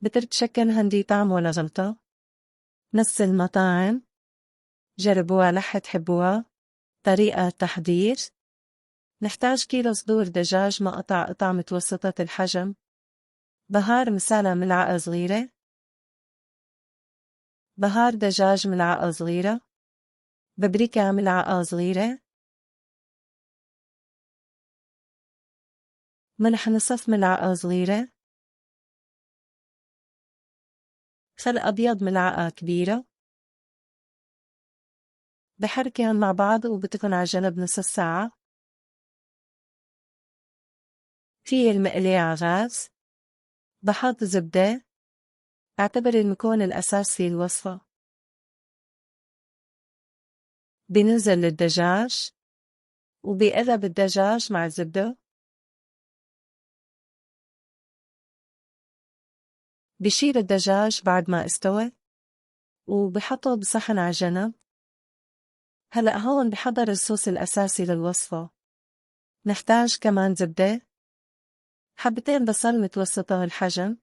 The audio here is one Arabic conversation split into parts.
بتتشكل هندي طعم ولا غلطة؟ نص المطاعم؟ جربوها لح تحبوها؟ طريقة تحضير؟ نحتاج كيلو صدور دجاج مقطع قطع متوسطة الحجم. بهار مسالة ملعقة صغيرة. بهار دجاج ملعقة صغيرة. بابريكا ملعقة صغيرة. ملح نصف ملعقة صغيرة. خل أبيض ملعقة كبيرة. بحركن مع بعض وبتكن على جنب نص ساعة. في المقلي على غاز. بحط زبدة. اعتبر المكون الأساسي الوصفة. بنزل الدجاج وبقلب الدجاج مع الزبدة. بشيل الدجاج بعد ما استوى وبحطه بصحن على جنب. هلأ هون بحضر الصوص الأساسي للوصفة. نحتاج كمان زبدة. حبتين بصل متوسطة الحجم.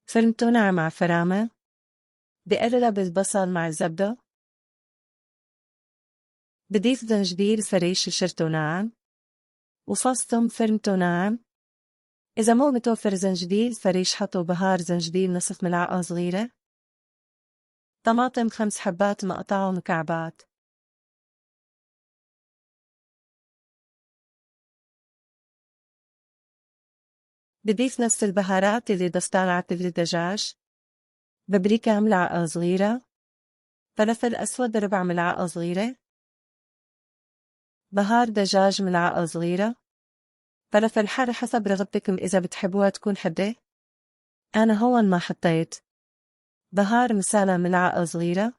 فرن تونة مع فرامة. بقلب البصل مع الزبدة. بضيف زنجبيل فريش شرته ناعم وفص ثوم فرمته ناعم. إذا مو متوفر زنجبيل فريش حطوا بهار زنجبيل نصف ملعقة صغيرة. طماطم 5 حبات مقطعه مكعبات. بضيف نفس البهارات اللي ضفتها على الدجاج. بابريكا ملعقة صغيرة. فلفل أسود ربع ملعقة صغيرة. بهار دجاج ملعقة صغيرة. فلفل حار حسب رغبتكم إذا بتحبوها تكون حدة. أنا هون ما حطيت. بهار مسالة ملعقة صغيرة.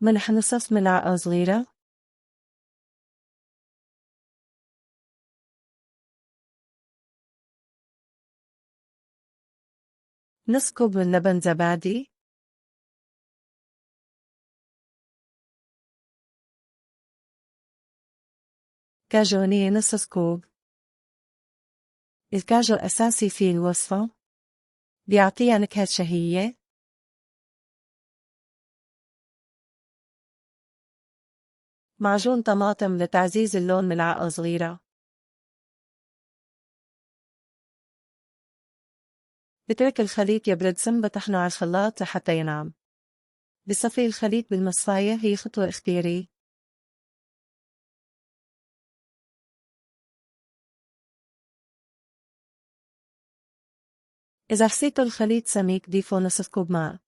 ملح نصف ملعقة صغيرة. نص كوب من لبن زبادي. كاجونية نص سكوب. الكاجو الأساسي في الوصفة. بيعطيها نكهة شهية. معجون طماطم لتعزيز اللون ملعقة صغيرة. بترك الخليط يبرد ثم بطحنه على الخلاط لحتى ينعم. بصفي الخليط بالمصفاية هي خطوة اختيارية. إذا حسيتوا الخليط سميك ضيفوا نصف كوب ماء.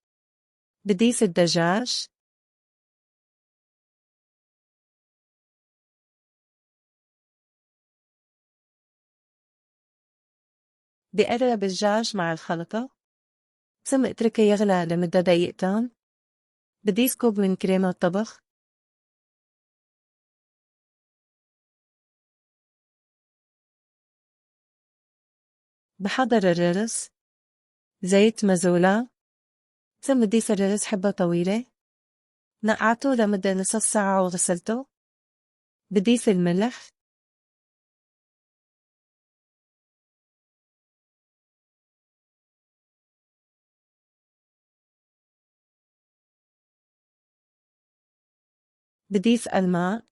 بضيف الدجاج. بقرب الدجاج مع الخلطة. ثم اتركه يغلى لمدة دقيقتين. بضيف كوب من كريمة الطبخ. بحضر الرز. زيت مازولا. ثم بضيف الرز حبة طويلة. نقعته لمدة نصف ساعة وغسلته. بضيف الملح. بضيف الماء.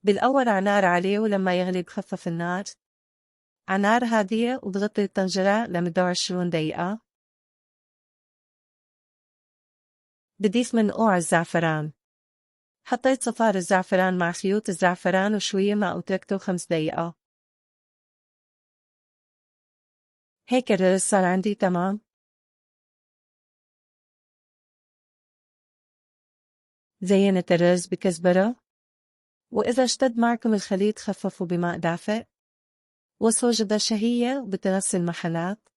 بالأول على نار عالية ولما يغلي بخفف النار. على نار هادية وبغطي الطنجرة لمدة 20 دقيقة. بضيف منقوع الزعفران. حطيت صفار الزعفران مع خيوط الزعفران وشوية ماء وتركته 5 دقيقة. هيك الرز صار عندي تمام. زينت الرز بكزبرة. وإذا اشتد معكم الخليط خففوا بماء دافئ. وصفة جدا شهية وبتغسل المحلات.